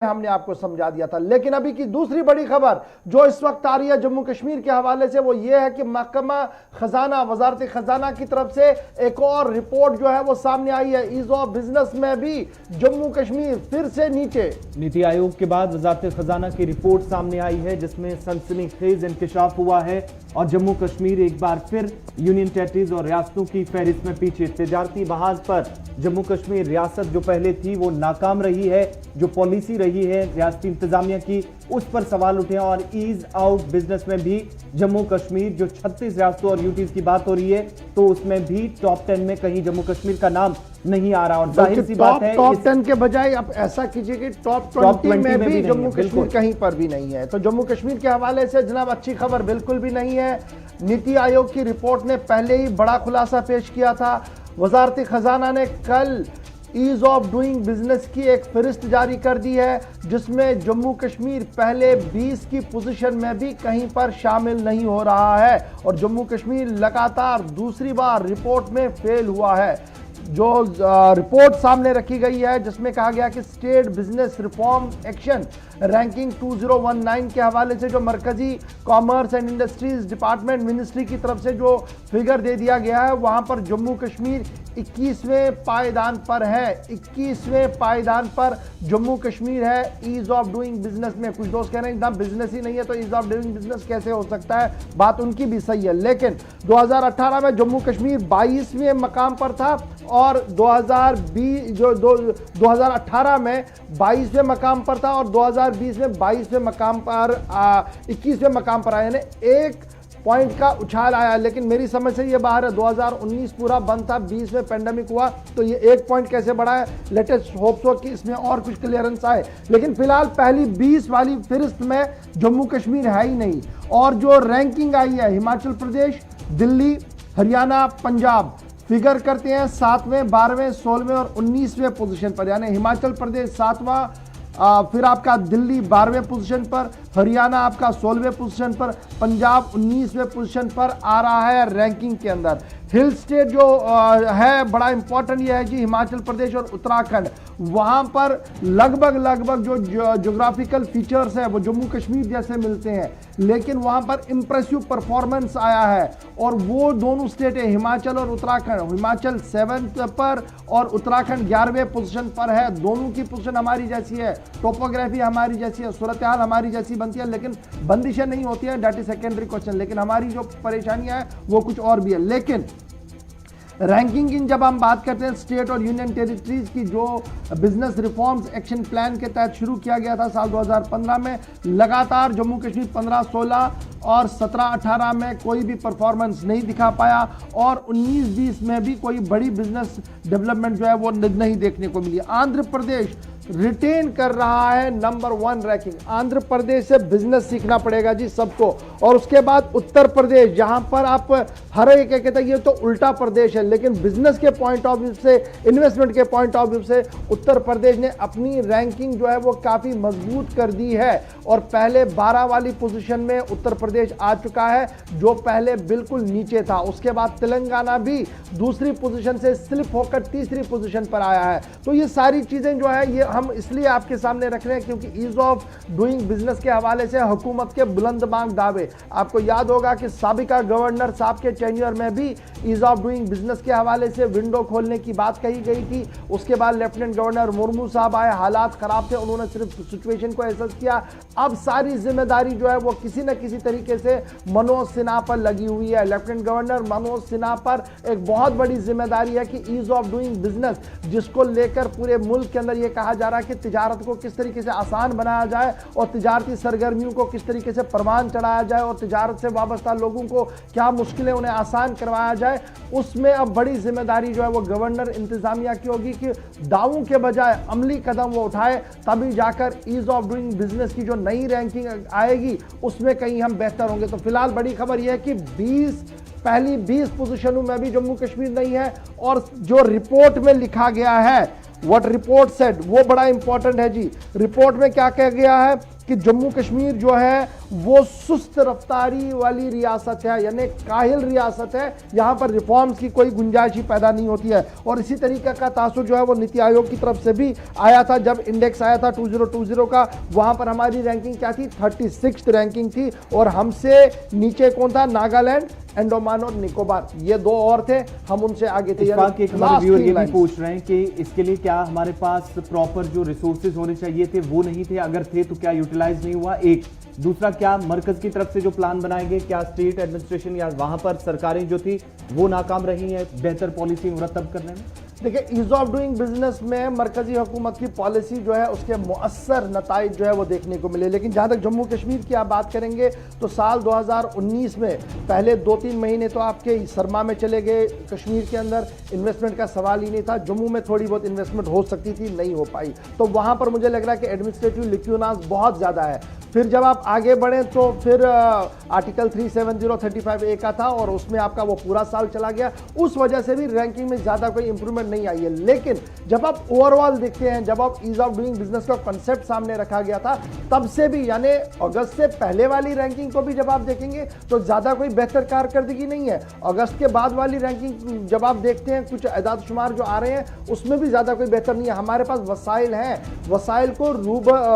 हमने आपको समझा दिया था। लेकिन अभी की दूसरी बड़ी खबर जो इस वक्त आ रही है जम्मू कश्मीर के हवाले से वो ये है कि महकमा खजाना वजारत खजाना की तरफ से एक और रिपोर्ट जो है वो सामने आई है। ईज ऑफ बिजनेस में भी जम्मू कश्मीर फिर से नीचे। नीति आयोग के बाद वजारत खजाना की रिपोर्ट सामने आई है जिसमें सनसनीखेज इंकशाफ हुआ है और जम्मू कश्मीर एक बार फिर यूनियन टेरिटरीज और रियासतों की फहरिस्त में पीछे। तिजारती बहाज पर जम्मू कश्मीर रियासत जो पहले थी वो नाकाम रही है। जो पॉलिसी रही है रियासती इंतजामिया की उस पर सवाल उठे हैं और ईज आउट बिजनेस में भी जम्मू कश्मीर जो 36 रियासतों और यूटीज की बात हो रही है तो उसमें भी टॉप 10 में कहीं जम्मू कश्मीर का नाम नहीं आ रहा। और जाहिर सी बात है टॉप 10 के बजाय अब ऐसा कीजिए कि टॉप 20 में भी जम्मू कश्मीर कहीं पर भी नहीं है। तो जम्मू कश्मीर के हवाले से जनाब अच्छी खबर बिल्कुल भी नहीं है। नीति आयोग की रिपोर्ट ने पहले ही बड़ा खुलासा पेश किया था। वजारत खजाना ने कल ईज ऑफ डूइंग बिजनेस की एक फहरिस्त जारी कर दी है जिसमें जम्मू कश्मीर पहले 20 की पोजीशन में भी कहीं पर शामिल नहीं हो रहा है और जम्मू कश्मीर लगातार दूसरी बार रिपोर्ट में फेल हुआ है। जो रिपोर्ट सामने रखी गई है जिसमें कहा गया कि estate business reform action ranking 2019 के हवाले से जो मरकजी commerce and industries department ministry की तरफ से जो फिगर दे दिया गया है वहां पर जम्मू कश्मीर 21वें पायदान पर है। 21वें पायदान पर जम्मू कश्मीर है ईज ऑफ डूइंग बिजनेस में। कुछ दोस्त कह रहे हैं एकदम बिजनेस ही नहीं है तो ईज ऑफ डूइंग बिजनेस कैसे हो सकता है, बात उनकी भी सही है। लेकिन 2018 में जम्मू कश्मीर 22वें मकाम पर था और 2018 में 22वें मकाम पर था और 2020 में 22वें मकाम पर 21वें मकाम पर आया, यानी एक पॉइंट का उछाल आया। लेकिन मेरी समझ से ये बाहर है 2019 पूरा बंद था, 20 में पेंडेमिक हुआ तो ये एक पॉइंट कैसे बढ़ा है। लेटेस्ट होप्स हो कि इसमें और कुछ क्लियरेंस आए। लेकिन फिलहाल पहली 20 वाली फहरिस्त में जम्मू कश्मीर है ही नहीं। और जो रैंकिंग आई है हिमाचल प्रदेश, दिल्ली, हरियाणा, पंजाब फिगर करते हैं 7वें, 12वें, 16वें और 19वें पोजीशन पर। यानी हिमाचल प्रदेश 7वां, फिर आपका दिल्ली 12वें पोजीशन पर, हरियाणा आपका 16वें पोजीशन पर, पंजाब 19वें पोजीशन पर आ रहा है रैंकिंग के अंदर। हिल स्टेट जो है बड़ा इंपॉर्टेंट ये है कि हिमाचल प्रदेश और उत्तराखंड वहां पर लगभग जो ज्योग्राफिकल फीचर्स है वो जम्मू कश्मीर जैसे मिलते हैं लेकिन वहां पर इंप्रेसिव परफॉर्मेंस आया है। और वो दोनों स्टेट है हिमाचल और उत्तराखंड। हिमाचल 7th पर और उत्तराखंड 11वें पोजीशन पर है। दोनों की पोजीशन हमारी जैसी है, टोपोग्राफी हमारी जैसी है, सूरत हाल हमारी जैसी बनती है लेकिन बंदिशें नहीं होती है, दैट इज सेकेंडरी क्वेश्चन। लेकिन हमारी जो परेशानियां हैं वो कुछ और भी है। लेकिन रैंकिंग इन जब हम बात करते हैं स्टेट और यूनियन टेरिटरीज की जो बिजनेस रिफॉर्म्स एक्शन प्लान के तहत शुरू किया गया था साल 2015 में, लगातार जम्मू कश्मीर 15, 16 और 17, 18 में कोई भी परफॉर्मेंस नहीं दिखा पाया और 19, 20 में भी कोई बड़ी बिजनेस डेवलपमेंट जो है वो नहीं देखने को मिली। आंध्र प्रदेश रिटेन कर रहा है नंबर 1 रैंकिंग। आंध्र प्रदेश से बिजनेस सीखना पड़ेगा जी सबको। और उसके बाद उत्तर प्रदेश, जहां पर आप हर एक कहते हैं ये तो उल्टा प्रदेश है लेकिन बिजनेस के पॉइंट ऑफ व्यू से, इन्वेस्टमेंट के पॉइंट ऑफ व्यू से उत्तर प्रदेश ने अपनी रैंकिंग जो है वो काफी मजबूत कर दी है और पहले 12 वाली पोजीशन में उत्तर प्रदेश आ चुका है जो पहले बिल्कुल नीचे था। उसके बाद तेलंगाना भी दूसरी पोजीशन से स्लिप होकर तीसरी पोजीशन पर आया है। तो ये सारी चीजें जो है ये हम इसलिए आपके सामने रख रहे हैं क्योंकि ईज ऑफ डूइंग बिजनेस के हवाले से हुकूमत के बुलंदबांग दावे। आपको याद होगा कि साबिका गवर्नर साहब के टेन्योर में भी ईज ऑफ डूइंग बिजनेस के हवाले से विंडो खोलने की बात कही गई थी। उसके बाद लेफ्टिनेंट गवर्नर मुर्मू साहब आए, हालात खराब थे, उन्होंने सिर्फ सिचुएशन को एसेस किया। अब सारी जिम्मेदारी जो है वो किसी न किसी तरीके से मनोज सिन्हा पर लगी हुई है। लेफ्टिनेंट गवर्नर मनोज सिन्हा पर एक बहुत बड़ी जिम्मेदारी है कि ईज ऑफ डूइंग बिजनेस जिसको लेकर पूरे मुल्क के अंदर यह कहा जा रहा है कि तिजारत को किस तरीके से आसान बनाया जाए और तिजारती सरगर्मियों को किस तरीके से परवान चढ़ाया जाए और तिजारत से वाबस्ता लोगों को क्या मुश्किलें उन्हें आसान करवाया जाए, उसमें अब बड़ी जिम्मेदारी जो है वो गवर्नर इंतजामिया की होगी कि दावों के बजाय अमली कदम वो उठाए तभी जाकर ईज ऑफ डूइंग बिजनेस की जो नई रैंकिंग आएगी उसमें कहीं हम बेहतर होंगे। तो फिलहाल बड़ी खबर यह है कि पहली 20 पोजीशनों में भी जम्मू कश्मीर नहीं है और जो रिपोर्ट में लिखा गया है व्हाट रिपोर्ट सेड वो बड़ा इंपॉर्टेंट है जी। रिपोर्ट में क्या कहा गया है कि जम्मू कश्मीर जो है वो सुस्त रफ्तारी वाली रियासत है, यानी काहिल रियासत है। यहाँ पर रिफॉर्म्स की कोई गुंजाइश ही पैदा नहीं होती है। और इसी तरीके का तासुर जो है वो नीति आयोग की तरफ से भी आया था। जब इंडेक्स आया था 2020 का, वहाँ पर हमारी रैंकिंग क्या थी, 36th रैंकिंग थी। और हमसे नीचे कौन था, नागालैंड, अंडमान और निकोबार, ये दो और थे, हम उनसे आगे थे। हमारे व्यूअर ये भी पूछ रहे हैं कि इसके लिए क्या हमारे पास प्रॉपर जो रिसोर्सेज होने चाहिए थे वो नहीं थे, अगर थे तो क्या यूटिलाइज नहीं हुआ, एक। दूसरा, क्या मरकज की तरफ से जो प्लान बनाए गए, क्या स्टेट एडमिनिस्ट्रेशन या वहां पर सरकारें जो थी वो नाकाम रही हैं बेहतर पॉलिसी मुरतब करने में? देखिए, ईज ऑफ डूइंग बिजनेस में मरकजी हुकूमत की पॉलिसी जो है उसके मुअस्सर नताइज जो है वो देखने को मिले। लेकिन जहाँ तक जम्मू कश्मीर की आप बात करेंगे तो साल 2019 में पहले 2-3 महीने तो आपके सरमा में चले गए। कश्मीर के अंदर इन्वेस्टमेंट का सवाल ही नहीं था। जम्मू में थोड़ी बहुत इन्वेस्टमेंट हो सकती थी, नहीं हो पाई। तो वहाँ पर मुझे लग रहा है कि एडमिनिस्ट्रेटिव लिक्यूनास बहुत ज़्यादा है। फिर जब आप आगे बढ़ें तो फिर आर्टिकल 370-35A का था और उसमें आपका वो पूरा साल चला गया। उस वजह से भी रैंकिंग में ज़्यादा कोई इंप्रूवमेंट नहीं आई है। लेकिन जब आप ओवरऑल देखते हैं, जब आप ईज ऑफ डूइंग बिजनेस का कंसेप्ट सामने रखा गया था, तब से भी यानी अगस्त से पहले वाली रैंकिंग को भी जब आप देखेंगे तो ज़्यादा कोई बेहतर कारकर्दगी नहीं है। अगस्त के बाद वाली रैंकिंग जब आप देखते हैं, कुछ एदाद शुमार जो आ रहे हैं उसमें भी ज़्यादा कोई बेहतर नहीं है। हमारे पास वसाइल हैं, वसाइल को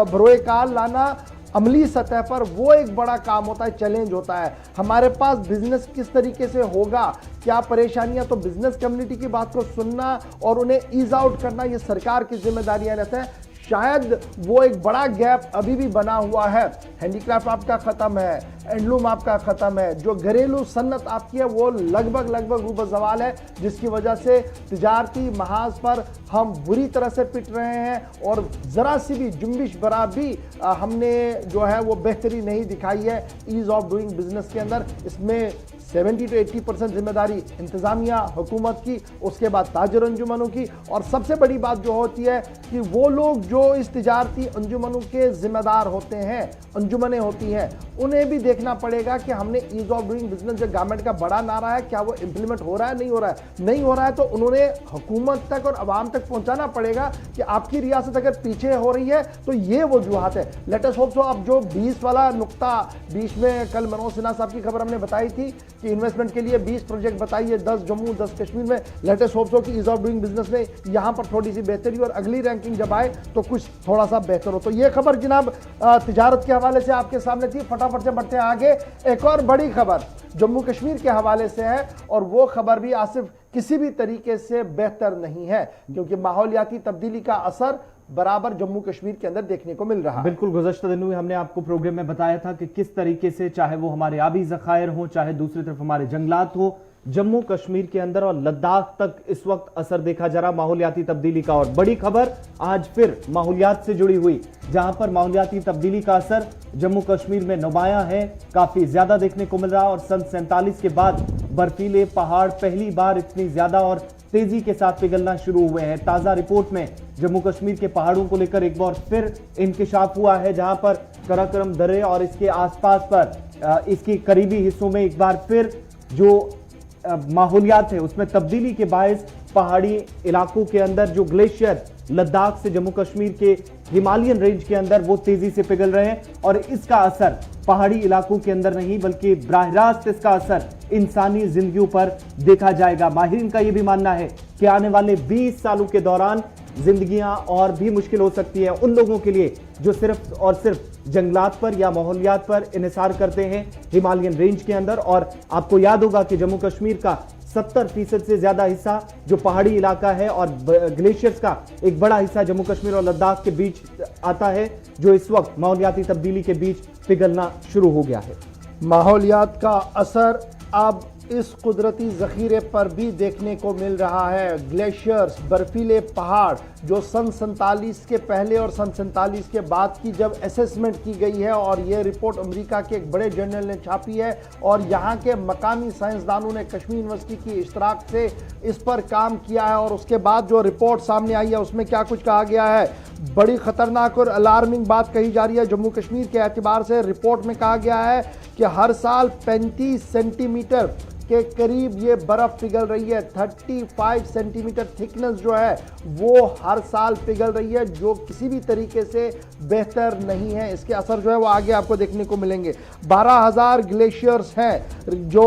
बरोए कार लाना अमली सतह पर वो एक बड़ा काम होता है, चैलेंज होता है। हमारे पास बिजनेस किस तरीके से होगा, क्या परेशानियां, तो बिजनेस कम्युनिटी की बात को सुनना और उन्हें ईज आउट करना ये सरकार की जिम्मेदारियां रहते हैं। शायद वो एक बड़ा गैप अभी भी बना हुआ है। हैंडीक्राफ्ट आपका ख़त्म है, एंडलूम आपका ख़त्म है, जो घरेलू सन्नत आपकी है वो लगभग रूबज़वाल है, जिसकी वजह से तिजारती महाज पर हम बुरी तरह से पिट रहे हैं। और ज़रा सी भी जुम्बिश बरा भी हमने जो है वो बेहतरी नहीं दिखाई है ईज़ ऑफ डूइंग बिजनेस के अंदर। इसमें 70 से 80% जिम्मेदारी इंतजामिया हुकूमत की, उसके बाद ताजर अंजुमनों की, और सबसे बड़ी बात जो होती है कि वो लोग जो इस तिजारती अंजुमनों के जिम्मेदार होते हैं, अंजुमनें होती हैं, उन्हें भी देखना पड़ेगा कि हमने ईज ऑफ डूइंग बिजनेस जो गवर्नमेंट का बड़ा नारा है, क्या वो इंप्लीमेंट हो रहा है, नहीं हो रहा है। नहीं हो रहा है तो उन्होंने हुकूमत तक और आवाम तक पहुंचाना पड़ेगा कि आपकी रियासत अगर पीछे हो रही है तो ये वजूहत है। Let us hope so. अब जो 20 वाला नुक्ता बीच में कल मनोज सिन्हा साहब की खबर हमने बताई थी कि इन्वेस्टमेंट के लिए 20 प्रोजेक्ट बताइए, 10 जम्मू 10 कश्मीर में। लेट अस होप सो कि ईज ऑफ डूइंग बिजनेस में यहां पर थोड़ी सी बेहतरी और अगली रैंकिंग जब आए तो कुछ थोड़ा सा बेहतर हो। तो ये खबर जनाब तिजारत के हवाले से आपके सामने थी। फटाफट से बढ़ते हैं आगे। एक और बड़ी खबर जम्मू कश्मीर के हवाले से है और वो खबर भी आसिफ किसी भी तरीके से बेहतर नहीं है, क्योंकि माहौलियाती तब्दीली का असर बराबर जम्मू कश्मीर के अंदर देखने को मिल रहा है। बिल्कुल, गुज़श्ता दिनों में हमने आपको प्रोग्राम में बताया था कि किस तरीके से, चाहे वो हमारे आबी ज़खायर हो, चाहे दूसरी तरफ हमारे जंगलात हो, जम्मू कश्मीर के अंदर और लद्दाख तक इस वक्त असर देखा जा रहा माहौलियाती तब्दीली का। और बड़ी खबर आज फिर माहौलियात से जुड़ी हुई, जहां पर माहौलियाती तब्दीली का असर जम्मू कश्मीर में नुमायां है, काफी ज्यादा देखने को मिल रहा। और सन 47 के बाद बर्फीले पहाड़ पहली बार इतनी ज्यादा और तेजी के साथ पिघलना शुरू हुए हैं। ताजा रिपोर्ट में जम्मू कश्मीर के पहाड़ों को लेकर एक बार फिर इंकिशाफ हुआ है, जहां पर कराकोरम दर्रे और इसके आसपास पर इसके करीबी हिस्सों में एक बार फिर जो माहौलियात है उसमें तब्दीली के बायस पहाड़ी इलाकों के अंदर जो ग्लेशियर लद्दाख से जम्मू कश्मीर के हिमालयन रेंज के अंदर वो तेजी से पिघल रहे हैं। और इसका असर पहाड़ी इलाकों के अंदर नहीं बल्कि बराह रास्त इसका असर इंसानी जिंदगियों पर देखा जाएगा। माहिरीन का यह भी मानना है कि आने वाले 20 सालों के दौरान जिंदगियां और भी मुश्किल हो सकती है उन लोगों के लिए जो सिर्फ और सिर्फ जंगलात पर या माहौलियात पर इन्हिसार करते हैं हिमालयन रेंज के अंदर। और आपको याद होगा कि जम्मू कश्मीर का 70% से ज्यादा हिस्सा जो पहाड़ी इलाका है और ग्लेशियर्स का एक बड़ा हिस्सा जम्मू कश्मीर और लद्दाख के बीच आता है, जो इस वक्त माहौलियाती तब्दीली के बीच पिघलना शुरू हो गया है। माहौलियात का असर अब इस कुदरती ज़ख़ीरे पर भी देखने को मिल रहा है। ग्लेशियर्स, बर्फीले पहाड़ जो सन 47 के पहले और सन 47 के बाद की जब असेसमेंट की गई है, और ये रिपोर्ट अमेरिका के एक बड़े जर्नल ने छापी है और यहाँ के मकामी साइंसदानों ने कश्मीर यूनिवर्सिटी की इश्तराक से इस पर काम किया है। और उसके बाद जो रिपोर्ट सामने आई है उसमें क्या कुछ कहा गया है, बड़ी ख़तरनाक और अलार्मिंग बात कही जा रही है। जम्मू कश्मीर के एतबार से रिपोर्ट में कहा गया है कि हर साल 35 सेंटीमीटर के करीब ये बर्फ पिघल रही है। 35 सेंटीमीटर थिकनेस जो है वो हर साल पिघल रही है, जो किसी भी तरीके से बेहतर नहीं है। इसके असर जो है वो आगे आपको देखने को मिलेंगे। 12,000 ग्लेशियर्स हैं जो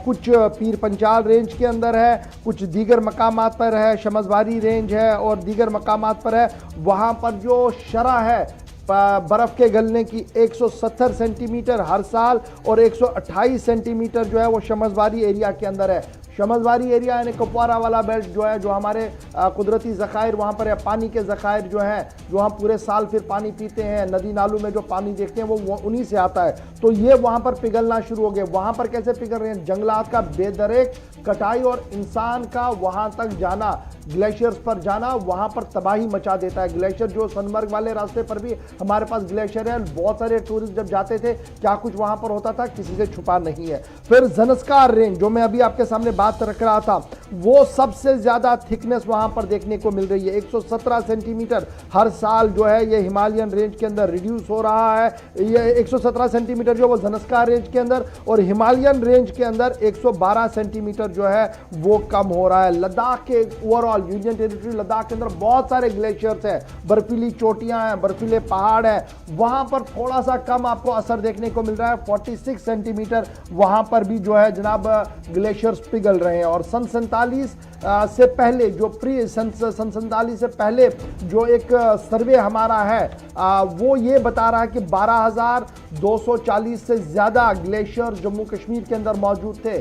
कुछ पीर पंचाल रेंज के अंदर है, कुछ दीगर मकामात पर है, शमसबारी रेंज है और दीगर मकामात पर है। वहाँ पर जो शरह है बर्फ के गलने की 170 सेंटीमीटर हर साल और 128 सेंटीमीटर जो है वो शमसबारी एरिया के अंदर है। शमसबारी एरिया यानी कुपवारा वाला बेल्ट जो है, जो हमारे कुदरती ज़खायर वहाँ पर है, पानी के ज़खायर जो हैं, जो हम पूरे साल फिर पानी पीते हैं, नदी नालों में जो पानी देखते हैं वो उन्हीं से आता है। तो ये वहाँ पर पिघलना शुरू हो गए। वहाँ पर कैसे पिघल रहे हैं? जंगलात का बेदरेक कटाई और इंसान का वहाँ तक जाना, ग्लेशियर्स पर जाना, वहाँ पर तबाही मचा देता है। ग्लेशियर जो सोनमर्ग वाले रास्ते पर भी हमारे पास ग्लेशियर है, बहुत सारे टूरिस्ट जब जाते थे क्या कुछ वहाँ पर होता था किसी से छुपा नहीं है। फिर ज़नस्कार रेंज जो मैं अभी आपके सामने बात रख रहा था, वो सबसे ज़्यादा थिकनेस वहाँ पर देखने को मिल रही है। 117 सेंटीमीटर हर साल जो है ये हिमालयन रेंज के अंदर रिड्यूस हो रहा है। ये 117 सेंटीमीटर जो वो ज़नस्कार रेंज के अंदर और हिमालयन रेंज के अंदर 112 सेंटीमीटर जो है वो कम हो रहा है। लद्दाख के ओवरऑल यूनियन टेरिटरी लद्दाख के अंदर बहुत सारे ग्लेशियर्स हैं, बर्फीली चोटियां हैं, बर्फीले पहाड़ हैं, वहां पर थोड़ा सा कम आपको असर देखने को मिल रहा है। 46 सेंटीमीटर वहां पर भी जो है जनाब ग्लेशियर्स पिघल रहे हैं। और सन 47 से पहले जो सन 47 से पहले जो एक सर्वे हमारा है वो ये बता रहा है कि 12,240 से ज्यादा ग्लेशियर जम्मू कश्मीर के अंदर मौजूद थे।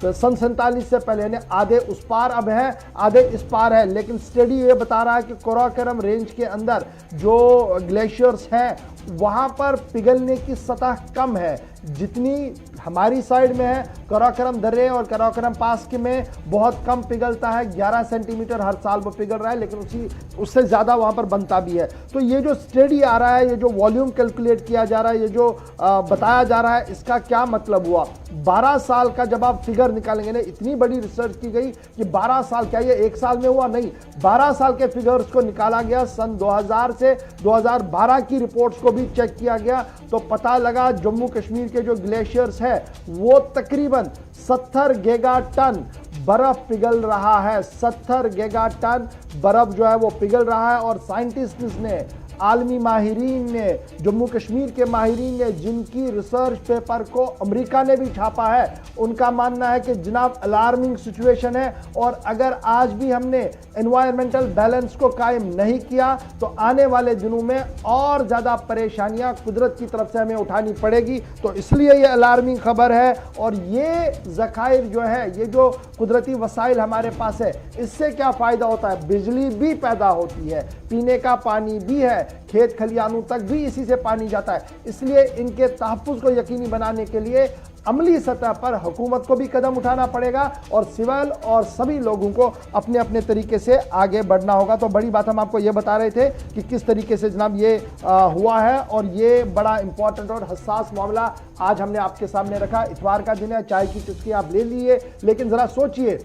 तो सन 47 से पहले यानी आधे उस पार अब है, आधे इस पार है। लेकिन स्टडी ये बता रहा है कि काराकोरम रेंज के अंदर जो ग्लेशियर्स हैं वहाँ पर पिघलने की सतह कम है जितनी हमारी साइड में है। काराकोरम दर्रे और काराकोरम पास के में बहुत कम पिघलता है, 11 सेंटीमीटर हर साल वो पिघल रहा है, लेकिन उससे ज़्यादा वहाँ पर बनता भी है। तो ये जो स्टडी आ रहा है, ये जो वॉल्यूम कैलकुलेट किया जा रहा है, ये जो बताया जा रहा है, इसका क्या मतलब हुआ? 12 साल का जब आप फिगर निकालेंगे ना, इतनी बड़ी रिसर्च की गई कि 12 साल, क्या ये एक साल में हुआ? नहीं, 12 साल के फिगर्स को निकाला गया। सन 2000 से 2012 की रिपोर्ट्स को भी चेक किया गया तो पता लगा जम्मू कश्मीर के जो ग्लेशियर्स है वो तकरीबन 70 गीगा टन बर्फ पिघल रहा है। 70 गीगा टन बर्फ जो है वो पिघल रहा है। और साइंटिस्ट्स ने, आलमी माहिरीन ने, जम्मू कश्मीर के माहिरीन ने, जिनकी रिसर्च पेपर को अमेरिका ने भी छापा है, उनका मानना है कि जनाब अलार्मिंग सिचुएशन है। और अगर आज भी हमने एनवायरमेंटल बैलेंस को कायम नहीं किया तो आने वाले दिनों में और ज़्यादा परेशानियां कुदरत की तरफ से हमें उठानी पड़ेगी। तो इसलिए ये अलार्मिंग खबर है। और ये ज़खायर जो है, ये जो कुदरती वसाइल हमारे पास है, इससे क्या फ़ायदा होता है? बिजली भी पैदा होती है, पीने का पानी भी है, खेत खलियानों तक भी इसी से पानी जाता है। इसलिए इनके तहफ़्फ़ुज़ को यकीनी बनाने के लिए अमली सतह पर हुकूमत को भी कदम उठाना पड़ेगा और सिविल और सभी लोगों को अपने अपने तरीके से आगे बढ़ना होगा। तो बड़ी बात हम आपको ये बता रहे थे कि किस तरीके से जनाब ये हुआ है और ये बड़ा इंपॉर्टेंट और हसास मामला आज हमने आपके सामने रखा। इतवार का दिन है, चाय की चुस्की आप ले लिए, लेकिन ज़रा सोचिए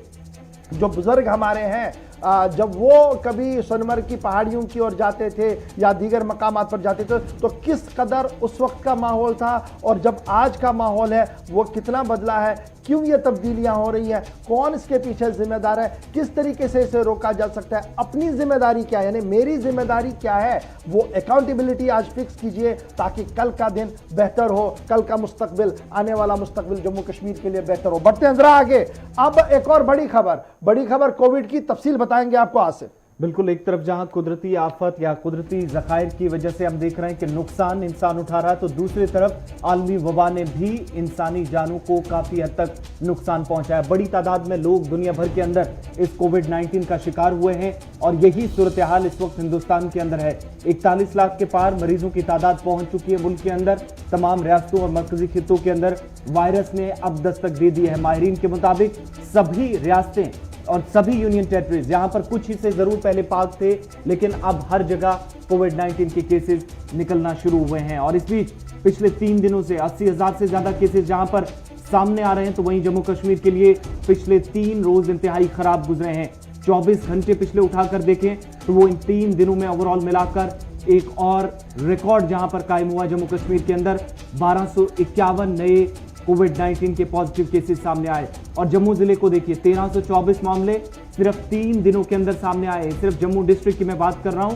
जो बुजुर्ग हमारे हैं जब वो कभी सोनमर्ग की पहाड़ियों की ओर जाते थे या दीगर मकामात पर जाते थे तो किस कदर उस वक्त का माहौल था और जब आज का माहौल है वो कितना बदला है, क्यों ये तब्दीलियां हो रही हैं, कौन इसके पीछे जिम्मेदार है, किस तरीके से इसे रोका जा सकता है, अपनी जिम्मेदारी क्या है, यानी मेरी जिम्मेदारी क्या है, वो अकाउंटेबिलिटी आज फिक्स कीजिए ताकि कल का दिन बेहतर हो, कल का मुस्तकबिल, आने वाला मुस्तकबिल जम्मू कश्मीर के लिए बेहतर हो। बढ़ते हैं जरा आगे। अब एक और बड़ी खबर कोविड की, तफसील बताएंगे आपको आज से। बिल्कुल, एक तरफ जहां कुदरती आफत या कुदरती ज़खायर की वजह से हम देख रहे हैं कि नुकसान इंसान उठा रहा है, तो दूसरी तरफ आलमी वबा ने भी इंसानी जानों को काफ़ी हद तक नुकसान पहुंचाया। बड़ी तादाद में लोग दुनिया भर के अंदर इस कोविड-19 का शिकार हुए हैं और यही सूरत हाल इस वक्त हिंदुस्तान के अंदर है। 41 लाख के पार मरीजों की तादाद पहुंच चुकी है मुल्क के अंदर। तमाम रियासतों और मरकजी खित्तों के अंदर वायरस ने अब दस्तक दे दी है। माहिरीन के मुताबिक सभी रियासतें और सभी यूनियन टेरिटरीज, जहां पर कुछ हिस्से जरूर पहले पाक थे, लेकिन अब हर जगह कोविड-19 के केसेस निकलना शुरू हुए हैं। और इस बीच पिछले 3 दिनों से 80,000 से ज्यादा केसेस जहां पर सामने आ रहे हैं, तो वहीं जम्मू कश्मीर के लिए पिछले 3 रोज इंतहाई खराब गुजरे हैं। 24 घंटे पिछले उठाकर देखें तो वो इन 3 दिनों में ओवरऑल मिलाकर एक और रिकॉर्ड जहां पर कायम हुआ जम्मू कश्मीर के अंदर 1251 नए कोविड-19 के पॉजिटिव केसेस सामने आए। और जम्मू जिले को देखिए 1324 मामले सिर्फ 3 दिनों के अंदर सामने आए। सिर्फ जम्मू डिस्ट्रिक्ट की मैं बात कर रहा हूं,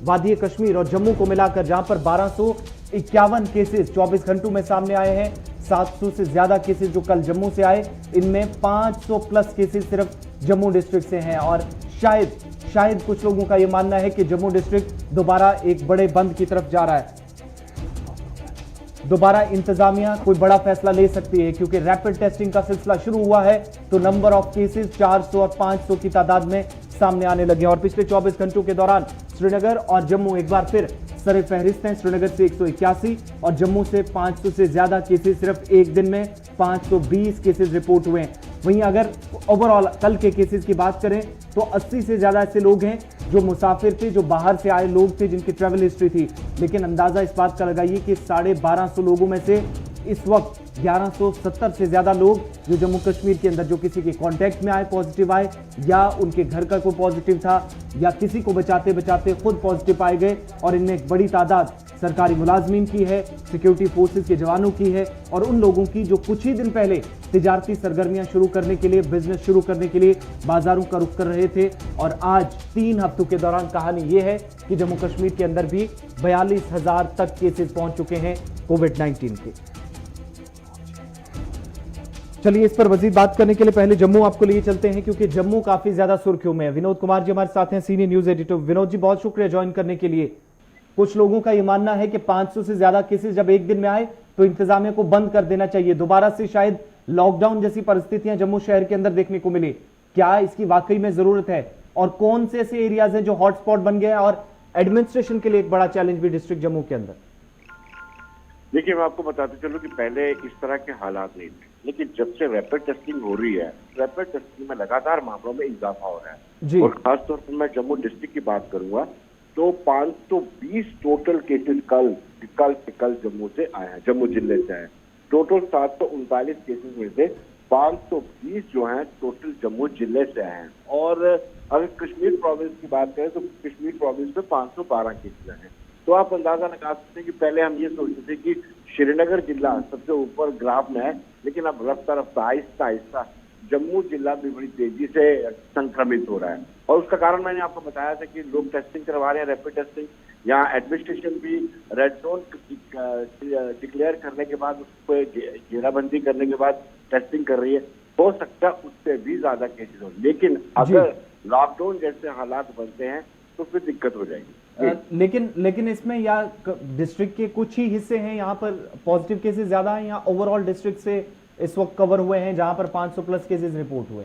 वादी कश्मीर और जम्मू को मिलाकर, जहां पर 1251 केसेस 24 घंटों में सामने आए हैं। 700 से ज्यादा केसेस जो कल जम्मू से आए, इनमें 500 प्लस केसेस सिर्फ जम्मू डिस्ट्रिक्ट से हैं। और शायद कुछ लोगों का यह मानना है कि जम्मू डिस्ट्रिक्ट दोबारा एक बड़े बंद की तरफ जा रहा है। दोबारा इंतजामिया कोई बड़ा फैसला ले सकती है, क्योंकि रैपिड टेस्टिंग का सिलसिला शुरू हुआ है तो नंबर ऑफ केसेस 400 और 500 की तादाद में सामने आने लगे। और पिछले 24 घंटों के दौरान श्रीनगर और जम्मू एक बार फिर सरे फहरिस्त हैं। श्रीनगर से 181 और जम्मू से 500 से ज्यादा केसेस सिर्फ एक दिन में 520 केसेस रिपोर्ट हुए हैं। वहीं अगर ओवरऑल कल के केसेस की बात करें तो 80 से ज्यादा ऐसे लोग हैं जो मुसाफिर थे, जो बाहर से आए लोग थे, जिनकी ट्रैवल हिस्ट्री थी। लेकिन अंदाजा इस बात का लगाइए कि 1250 लोगों में से इस वक्त 1170 से ज्यादा लोग जो जम्मू कश्मीर के अंदर जो किसी के कांटेक्ट में आए, पॉजिटिव आए, या उनके घर का कोई पॉजिटिव था, या किसी को बचाते बचाते खुद पॉजिटिव पाए गए। और इनमें एक बड़ी तादाद सरकारी मुलाजमीन की है, सिक्योरिटी फोर्सेस के जवानों की है, और उन लोगों की जो कुछ ही दिन पहले तिजारती सरगर्मियां शुरू करने के लिए, बिजनेस शुरू करने के लिए बाजारों का रुख कर रहे थे। और आज 3 हफ्तों के दौरान कहानी यह है कि जम्मू कश्मीर के अंदर भी 42,000 तक केसेस पहुंच चुके हैं कोविड-19 के। चलिए इस पर मजीद बात करने के लिए पहले जम्मू आपको लिए चलते हैं, क्योंकि जम्मू काफी ज्यादा सुर्खियों में है। विनोद कुमार जी हमारे साथ हैं, senior news editor. Vinod ji, बहुत शुक्रिया ज्वाइन करने के लिए। कुछ लोगों का यह मानना है कि 500 से ज्यादा केसेस जब एक दिन में आए तो इंतजामिया को बंद कर देना चाहिए। दोबारा से शायद लॉकडाउन जैसी परिस्थितियां जम्मू शहर के अंदर देखने को मिली। क्या इसकी वाकई में जरूरत है? और कौन से ऐसे एरियाज हैं जो हॉटस्पॉट बन गए हैं और एडमिनिस्ट्रेशन के लिए एक बड़ा चैलेंज भी डिस्ट्रिक्ट जम्मू के अंदर? देखिए, मैं आपको बताते चलूं कि पहले इस तरह के हालात नहीं थे, लेकिन जब से रैपिड टेस्टिंग हो रही है, रैपिड टेस्टिंग में लगातार मामलों में इजाफा हो रहा है। और खासतौर पर मैं जम्मू डिस्ट्रिक्ट की बात करूंगा तो 520 टोटल केसेस कल जम्मू से आए हैं, जम्मू जिले से आए। टोटल 739 केसेस में से 520 जो हैं टोटल जम्मू जिले से आए हैं। और अगर कश्मीर प्रोविंस की बात करें तो कश्मीर प्रोविंस में 512 केसेस हैं। तो आप अंदाजा लगा सकते हैं कि पहले हम ये सोचते थे कि श्रीनगर जिला सबसे ऊपर ग्राफ में है, लेकिन अब रफ्ता आहिस्ता जम्मू जिला भी बड़ी तेजी से संक्रमित हो रहा है। और उसका कारण मैंने आपको बताया था कि लोग टेस्टिंग करवा रहे हैं, रैपिड टेस्टिंग। यहाँ एडमिनिस्ट्रेशन भी रेड जोन डिक्लेयर करने के बाद, उसको घेराबंदी करने के बाद टेस्टिंग कर रही है। हो सकता है उससे भी ज्यादा केसेस हो, लेकिन अगर लॉकडाउन जैसे हालात बनते हैं तो फिर दिक्कत हो जाएगी। लेकिन इसमें या डिस्ट्रिक्ट के कुछ ही हिस्से हैं यहाँ पर पॉजिटिव केसेस ज्यादा हैं, या ओवरऑल डिस्ट्रिक्ट से इस वक्त कवर हुए हैं जहां पर 500 प्लस केसेस रिपोर्ट हुए?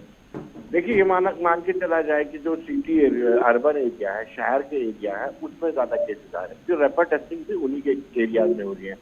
देखिए, ये मान के चला जाए कि जो सिटी अर्बन एरिया है, शहर के एरिया है, उसमें ज्यादा केसेस आ रहे हैं। जो रैपिड टेस्टिंग भी उन्हीं के एरियाज में हो रही है।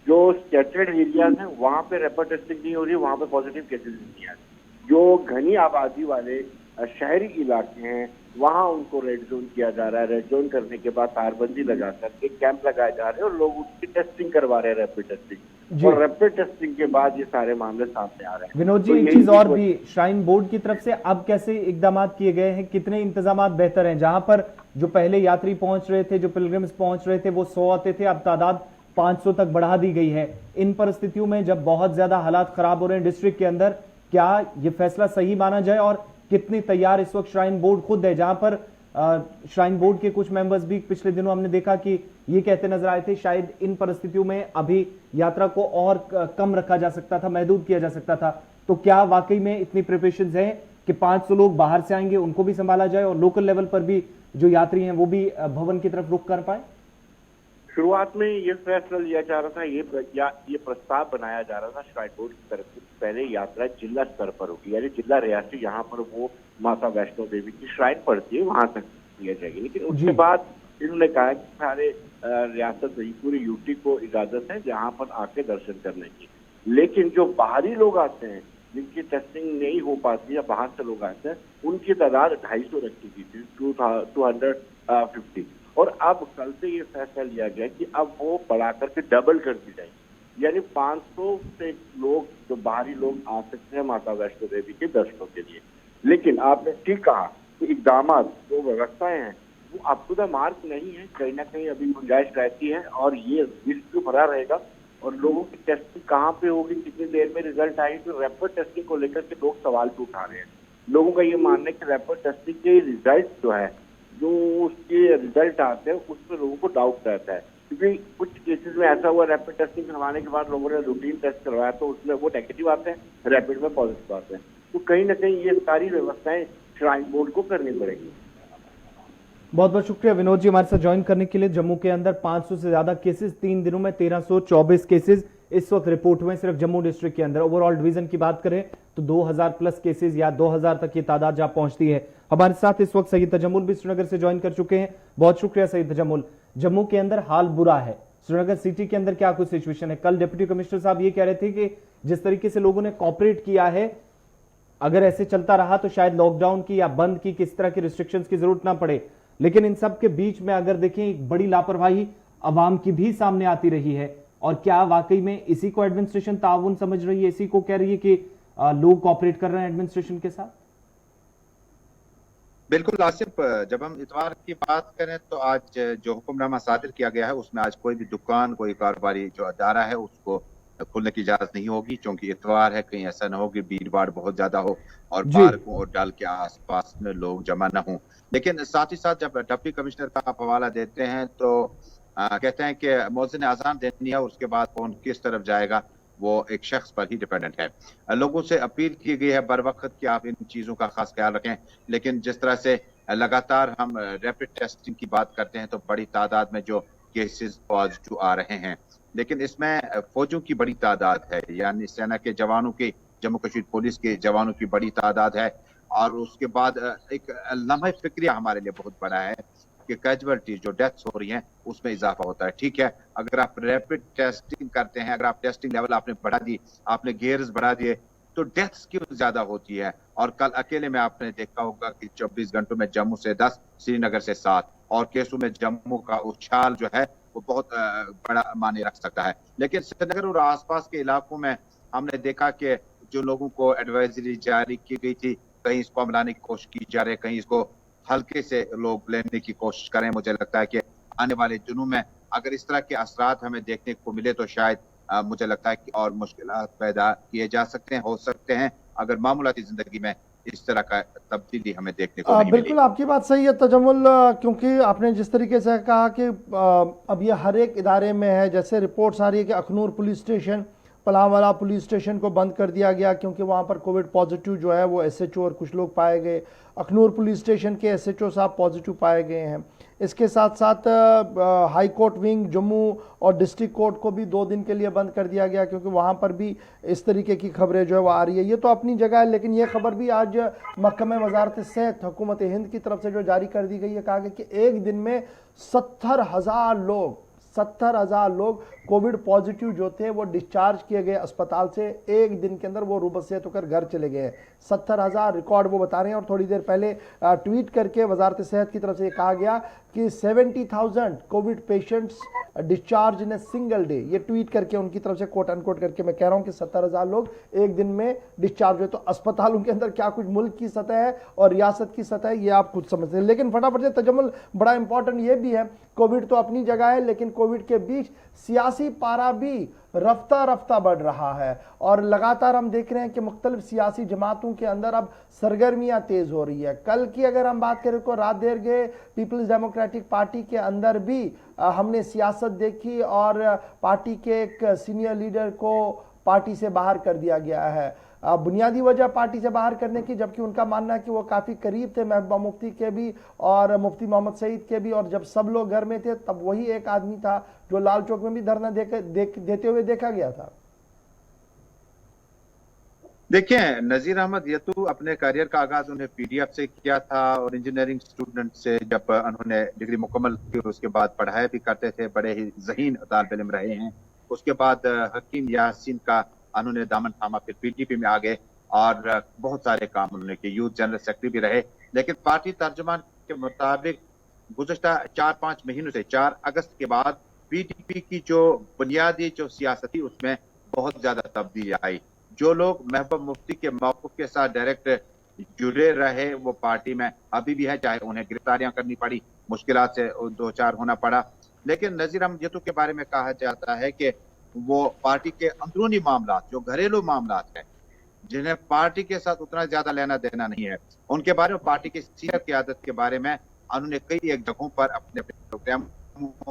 जो स्कैटर्ड एरियाज हैं वहां पे रैपिड टेस्टिंग नहीं हो रही है, वहां पे पॉजिटिव केसेस नहीं आ रहे। जो घनी आबादी वाले शहरी इलाके हैं वहां उनको रेड जोन किया जा रहा है। रेड जोन करने के बाद तारबंदी लगा करके कैंप लगाए जा रहे हैं और लोग उसकी टेस्टिंग करवा रहे हैं, रैपिड टेस्टिंग। और रैपिड टेस्टिंग के बाद ये सारे मामले सामने आ रहे हैं। विनोद जी, एक चीज और भी, श्राइन बोर्ड की तरफ से अब कैसे इकदाम किए गए हैं? कितने इंतजाम बेहतर हैं? जहां पर जो पहले यात्री पहुंच रहे थे, जो पिलग्रिम्स पहुंच रहे थे, वो 100 आते थे, अब तादाद 500 तक बढ़ा दी गई है। इन परिस्थितियों में जब बहुत ज्यादा हालात खराब हो रहे हैं डिस्ट्रिक्ट के अंदर, क्या ये फैसला सही माना जाए? और कितनी तैयार इस वक्त श्राइन बोर्ड खुद है? जहां पर श्राइन बोर्ड के कुछ मेंबर्स भी पिछले दिनों हमने देखा कि ये कहते नजर आए थे शायद इन परिस्थितियों में अभी यात्रा को और कम रखा जा सकता था, महदूद किया जा सकता था। तो क्या वाकई में इतनी प्रिपरेशंस हैं कि 500 लोग बाहर से आएंगे, उनको भी संभाला जाए, और लोकल लेवल पर भी जो यात्री हैं वो भी भवन की तरफ रुख कर पाए? शुरुआत में ये फैसला लिया जा रहा था, ये प्रस्ताव बनाया जा रहा था श्राइन बोर्ड की तरफ से, पहले यात्रा जिला स्तर पर होगी, यानी जिला रियासती जहां पर वो माता वैष्णो देवी की श्राइन पड़ती है वहां तक किया जाएगी। लेकिन उसके बाद इन्होंने कहा कि सारे रियासत नहीं, पूरी यूटी को इजाजत है जहां पर आके दर्शन करने की। लेकिन जो बाहरी लोग आते हैं, जिनकी टेस्टिंग नहीं हो पाती या बाहर से लोग आते हैं, उनकी तादाद 250 रखी गई थी, 250। और अब कल से ये फैसला लिया गया कि अब वो बढ़ा करके डबल कर दी जाएगी, यानी 500 से लोग, जो बाहरी लोग आ सकते हैं माता वैष्णो देवी के दर्शनों के लिए। लेकिन आपने ठीक कहा कि इकदाम, जो व्यवस्थाएं हैं वो अप टू द मार्क नहीं है, कहीं ना कहीं अभी गुंजाइश रहती है। और ये रिस्क भरा रहेगा और लोगों की टेस्टिंग कहाँ पे होगी, कितनी देर में रिजल्ट आएगी, तो रैपिड टेस्टिंग को लेकर के लोग सवाल भी उठा रहे हैं। लोगों का ये मानना है कि रैपिड टेस्टिंग के रिजल्ट जो है, जो उसके रिजल्ट आते हैं उस पर लोगों को डाउट रहता है, क्योंकि कुछ केसेस में ऐसा हुआ रैपिड टेस्टिंग करवाने के बाद लोगों ने रूटीन टेस्ट करवाया तो उसमें वो नेगेटिव आते हैं, रैपिड में पॉजिटिव आते हैं। तो कहीं ना कहीं ये सारी व्यवस्थाएं श्राइन बोर्ड को करनी पड़ेगी। बहुत बहुत शुक्रिया विनोद जी हमारे साथ ज्वाइन करने के लिए। जम्मू के अंदर 500 से ज्यादा केसेस, 3 दिनों में 1324 केसेस इस वक्त रिपोर्ट हुए सिर्फ जम्मू डिस्ट्रिक्ट के अंदर। ओवरऑल डिवीजन की बात करें तो 2000 प्लस केसेस या 2000 तक की तादाद जहां पहुंचती है। हमारे साथ इस वक्त सईद तजम्मुल भी श्रीनगर से ज्वाइन कर चुके हैं। बहुत शुक्रिया सईद तजम्मुल। जम्मू के अंदर हाल बुरा है, श्रीनगर सिटी के अंदर क्या कुछ सिचुएशन है? कल डिप्टी कमिश्नर साहब ये कह रहे थे कि जिस तरीके से लोगों ने कॉपरेट किया है, अगर ऐसे चलता रहा तो शायद लॉकडाउन की या बंद की किस तरह की रिस्ट्रिक्शंस की जरूरत ना पड़े। लेकिन इन सब के बीच में अगर देखें एक बड़ी लापरवाही अवाम की भी सामने आती रही है। और क्या वाकई में इसी को एडमिनिस्ट्रेशन ताउन समझ रही है, इसी को कह रही है कि लोग कॉपरेट कर रहे हैं एडमिनिस्ट्रेशन के साथ? बिल्कुल आसिफ, जब हम इतवार की बात करें तो आज जो हुक्मनामा सादिर किया गया है उसमें आज कोई भी दुकान, कोई कारोबारी जो अदारा है उसको खुलने की इजाजत नहीं होगी, क्योंकि इतवार है, कहीं ऐसा ना हो कि भीड़ भाड़ बहुत ज्यादा हो और पार्कों और डाल के आसपास में लोग जमा ना हो। लेकिन साथ ही साथ जब डिप्टी कमिश्नर का आप हवाला देते हैं तो कहते हैं कि मौज़िन आज़ान देनी है, उसके बाद कौन किस तरफ जाएगा वो एक शख्स पर ही डिपेंडेंट है। लोगों से अपील की गई है बर वक्त कि आप इन चीजों का खास ख्याल रखें। लेकिन जिस तरह से लगातार हम रैपिड टेस्टिंग की बात करते हैं तो बड़ी तादाद में जो केसेस पॉजिटिव आ रहे हैं, लेकिन इसमें फौजों की बड़ी तादाद है, यानी सेना के जवानों की, जम्मू कश्मीर पुलिस के जवानों की बड़ी तादाद है। और उसके बाद एक लम्हा फिक्रिया हमारे लिए बहुत बड़ा है कि कैजुअलिटी जो डेथ्स हो रही हैं उसमें इजाफा होता है। ठीक है, अगर आप रैपिड टेस्टिंग करते हैं, अगर आप टेस्टिंग लेवल आपने बढ़ा दी, आपने गेयर्स बढ़ा दिए, तो डेथ्स क्यों ज्यादा होती है? और कल अकेले में आपने देखा होगा कि 24 घंटों में जम्मू से 10, श्रीनगर से 7, और केसों में जम्मू का उछाल जो है वो बहुत बड़ा माने रख सकता है। लेकिन श्रीनगर और आसपास के इलाकों में हमने देखा कि जो लोगों को एडवाइजरी जारी की गई थी, कहीं इसको मिलाने की कोशिश की जा रही है, कहीं इसको हल्के से लोग लेने की कोशिश करें। मुझे लगता है कि आने वाले दिनों में अगर इस तरह के असरात हमें देखने को मिले तो शायद मुझे लगता है कि और मुश्किलात पैदा किए जा सकते हैं, हो सकते हैं, अगर मामूलाती जिंदगी में इस तरह का तब्दीली हमें देखने को नहीं बिल्कुल आपकी बात सही है तजम्मुल, क्योंकि आपने जिस तरीके से कहा कि अब ये हर एक इदारे में है। जैसे रिपोर्ट्स आ रही है कि Akhnoor police station, Palawala police station को बंद कर दिया गया क्योंकि वहाँ पर कोविड पॉजिटिव जो है वो एसएचओ और कुछ लोग पाए गए। अखनूर पुलिस स्टेशन के एसएचओ साहब पॉजिटिव पाए गए हैं। इसके साथ साथ हाई कोर्ट विंग जम्मू और डिस्ट्रिक्ट कोर्ट को भी 2 दिन के लिए बंद कर दिया गया क्योंकि वहाँ पर भी इस तरीके की खबरें जो है वो आ रही है। ये तो अपनी जगह है, लेकिन ये खबर भी आज महकमे वजारत सेहत हुकूमत हिंद की तरफ से जो जारी कर दी गई है, कहा गया कि एक दिन में 70,000 लोग कोविड पॉजिटिव जो थे वो डिस्चार्ज किए गए अस्पताल से। एक दिन के अंदर वो रूबसेहत होकर घर चले गए। 70,000 रिकॉर्ड वो बता रहे हैं। और थोड़ी देर पहले ट्वीट करके वजारत सेहत की तरफ से कहा गया कि 70,000 Covid patients discharge in a single day. ये ट्वीट करके उनकी तरफ से कोट अनकोट करके मैं कह रहा हूं कि 70,000 लोग एक दिन में डिस्चार्ज हुए। तो अस्पतालों के अंदर क्या कुछ मुल्क की सतह है और रियासत की सतह है, ये आप खुद समझते हैं। लेकिन फटाफट से तजम्मुल, बड़ा इंपॉर्टेंट ये भी है, कोविड तो अपनी जगह है, लेकिन कोविड के बीच सियासी पारा भी रफ्ता रफ्ता बढ़ रहा है। और लगातार हम देख रहे हैं कि मुख्तलिफ सियासी जमातों के अंदर अब सरगर्मियां तेज हो रही है। कल की अगर हम बात करें तो रात देर गए पीपल्स डेमोक्रेटिक पार्टी के अंदर भी हमने सियासत देखी और पार्टी के एक सीनियर लीडर को पार्टी से बाहर कर दिया गया है। बुनियादी वजह पार्टी से बाहर करने की, जबकि उनका मानना है कि वो काफ़ी करीब थे महबूबा मुफ्ती के भी और मुफ्ती मोहम्मद सईद के भी, और जब सब लोग घर में थे तब वही एक आदमी था जो लाल चौक में भी धरना देते हुए देखा गया था। देखिए, नजीर अहमद ये तो अपने करियर का आगाज उन्हें पीडीएफ से किया था और इंजीनियरिंग स्टूडेंट से जब उन्होंने डिग्री मुकम्मल की उसके बाद पढ़ाई भी करते थे, बड़े ही ज़हीन तालिब इल्म रहे हैं। उसके बाद हकीम यासीन का उन्होंने दामन थामा, फिर पीडीपी में आ गए और बहुत सारे काम उन्होंने किए, यूथ जनरल सेक्रेटरी भी रहे। लेकिन पार्टी तर्जुमान के मुताबिक गुज़श्ता 4-5 महीनों से 4 अगस्त के बाद पीडीपी की जो बुनियादी जो सियासत थी उसमें बहुत ज्यादा तब्दीली आई। जो लोग महबूबा मुफ्ती के मौक़िफ़ के साथ डायरेक्ट जुड़े रहे वो पार्टी में अभी भी है, चाहे उन्हें गिरफ्तारियां करनी पड़ी, मुश्किलात से 2-4 होना पड़ा। लेकिन नजीर अहमद यतू के बारे में कहा जाता है कि वो पार्टी के अंदरूनी मामला, जो घरेलू मामला है, जिन्हें पार्टी के साथ उतना ज्यादा लेना देना नहीं है, उनके बारे में, पार्टी की सीनियर क़यादत के बारे में उन्होंने कई एक जगहों पर अपने प्रोग्राम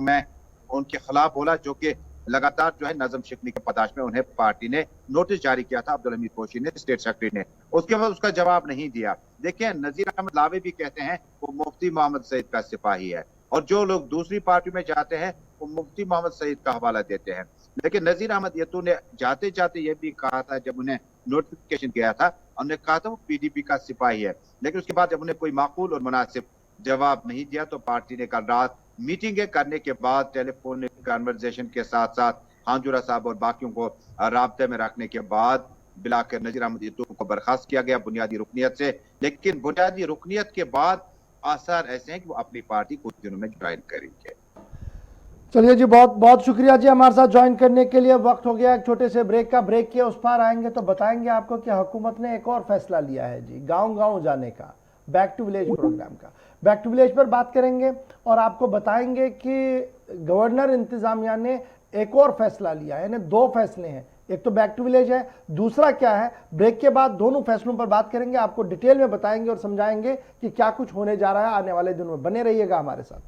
में उनके खिलाफ बोला, जो कि लगातार जो है नजम शिकनी के पदाश में उन्हें पार्टी ने नोटिस जारी किया था, अब्दुल हमीद कोशी ने, स्टेट सेक्रेटरी ने, उसके बाद उसका जवाब नहीं दिया। देखिए, नजीर अहमद लावे भी कहते हैं वो मुफ्ती मोहम्मद सईद का सिपाही है, और जो लोग दूसरी पार्टी में जाते हैं वो मुफ्ती मोहम्मद सईद का हवाला देते हैं। लेकिन नजीर अहमद येतू ने जाते जाते ये भी कहा था, जब उन्हें नोटिफिकेशन किया था, उन्होंने कहा था वो पीडीपी का सिपाही है, लेकिन उसके बाद जब उन्हें कोई माकूल और मुनासिब जवाब नहीं दिया तो पार्टी ने कल रात मीटिंगें करने के बाद, टेलीफोनिक कन्वर्सेशन के साथ साथ हांजुरा साहब और बाकियों को राब्ते में रखने के बाद बिलाकर नजीर अहमद येतू को बर्खास्त किया गया बुनियादी रुकनियत से। लेकिन बुनियादी रुकनियत के बाद आसार ऐसे हैं कि वो अपनी पार्टी कुछ दिनों में ज्वाइन करेंगे। चलिए जी, बहुत बहुत शुक्रिया जी हमारे साथ ज्वाइन करने के लिए। वक्त हो गया एक छोटे से ब्रेक का। ब्रेक के उस पार आएंगे तो बताएंगे आपको कि हुकूमत ने एक और फैसला लिया है जी, गांव-गांव जाने का, बैक टू विलेज प्रोग्राम का। बैक टू विलेज पर बात करेंगे और आपको बताएंगे कि गवर्नर इंतजामिया ने एक और फैसला लिया है, यानी दो फैसले हैं, एक तो बैक टू विलेज है, दूसरा क्या है। ब्रेक के बाद दोनों फैसलों पर बात करेंगे, आपको डिटेल में बताएंगे और समझाएंगे कि क्या कुछ होने जा रहा है आने वाले दिनों में। बने रहिएगा हमारे साथ।